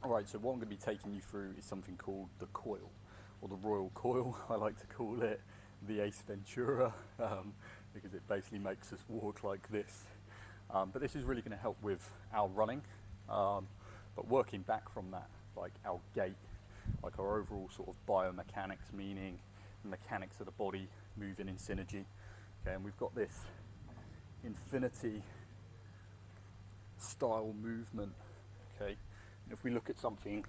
Alright, so what I'm going to be taking you through is something called the coil, or the Royal Coil. I like to call it the Ace Ventura, because it basically makes us walk like this. But this is really going to help with our running, but working back from that, like our gait, like our overall sort of biomechanics, meaning the mechanics of the body moving in synergy. Okay, and we've got this infinity style movement. Okay, and if we look at something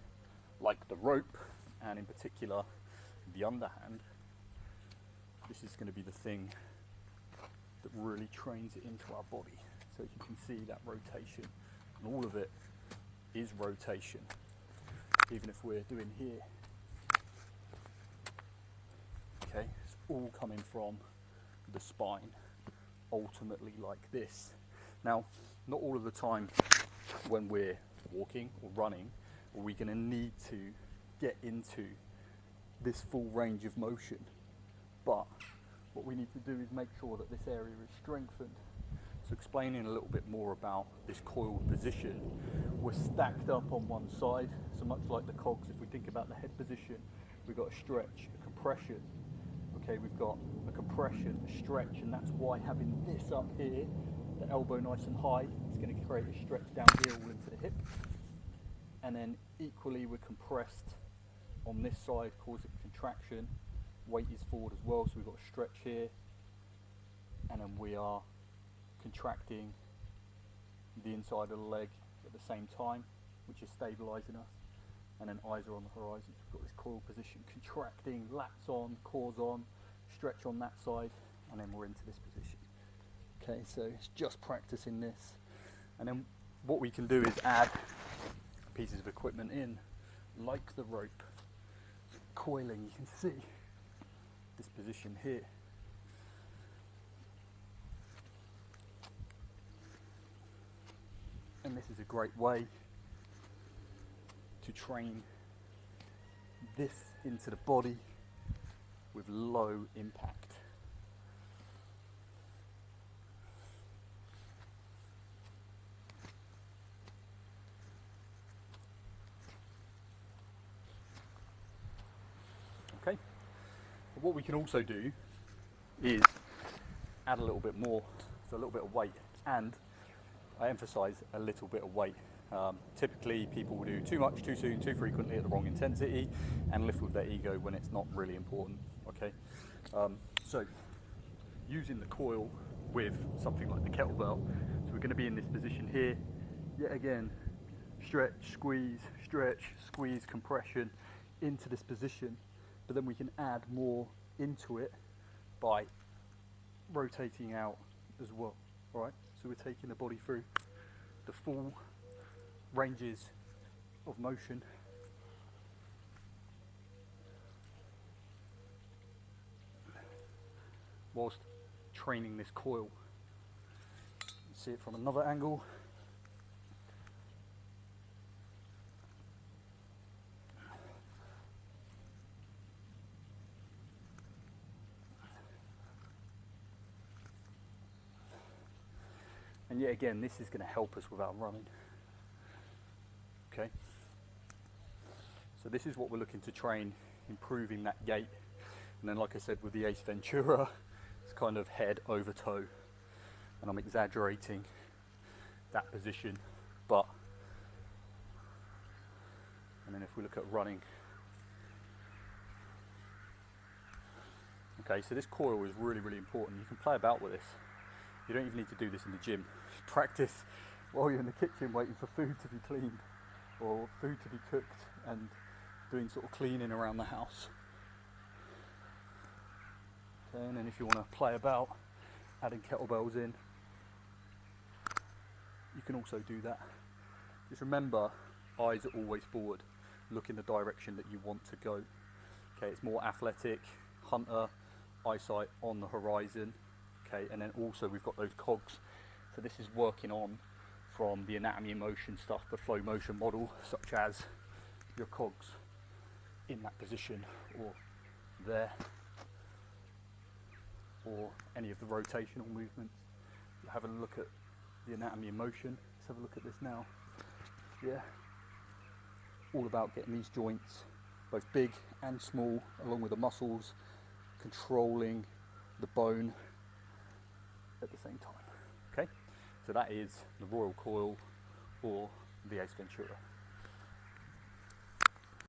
like the rope, and in particular the underhand, this is going to be the thing that really trains it into our body. So as you can see, that rotation, and all of it is rotation. Even if we're doing here, okay, it's all coming from the spine, ultimately like this. Now, not all of the time when we're walking or running are we going to need to get into this full range of motion, but what we need to do is make sure that this area is strengthened. So explaining a little bit more about this coiled position, we're stacked up on one side, so much like the cogs. If we think about the head position, we've got a stretch, a compression. Okay, we've got a compression, a stretch, and that's why having this up here, the elbow nice and high, is going to create a stretch down here all into the hip. And then equally we're compressed on this side, causing contraction. Weight is forward as well, so we've got a stretch here, and then we are contracting the inside of the leg at the same time, which is stabilizing us. And then eyes are on the horizon, so we've got this coil position, contracting, lats on, cores on, stretch on that side, and then we're into this position. Okay, so it's just practicing this. And then what we can do is add pieces of equipment in, like the rope, coiling. You can see this position here. And this is a great way to train this into the body with low impact. Okay, but what we can also do is add a little bit more, so a little bit of weight, and I emphasize a little bit of weight. Typically people will do too much, too soon, too frequently at the wrong intensity, and lift with their ego when it's not really important. Okay, so using the coil with something like the kettlebell, so we're going to be in this position here, yet again, stretch, squeeze, compression into this position, but then we can add more into it by rotating out as well. All right, so we're taking the body through the full ranges of motion. Whilst training this coil. See it from another angle. And yet again, this is going to help us with our running. Okay. So this is what we're looking to train, improving that gait. And then, like I said, with the Ace Ventura, it's kind of head over toe. And I'm exaggerating that position, but, and then if we look at running. Okay, so this coil is really, really important. You can play about with this. You don't even need to do this in the gym. Practice while you're in the kitchen waiting for food to be cleaned or food to be cooked, and doing sort of cleaning around the house. Okay, and then if you want to play about adding kettlebells in, you can also do that. Just remember, eyes are always forward. Look in the direction that you want to go. Okay, it's more athletic, hunter, eyesight on the horizon. Okay, and then also we've got those cogs. So this is working on from the anatomy and motion stuff, the flow motion model, such as your cogs in that position or there, or any of the rotational movements. Have a look at the anatomy and motion. Let's have a look at this now. Yeah, all about getting these joints, both big and small, along with the muscles, controlling the bone at the same time. Okay, so that is the Royal Coil or the Ace Ventura.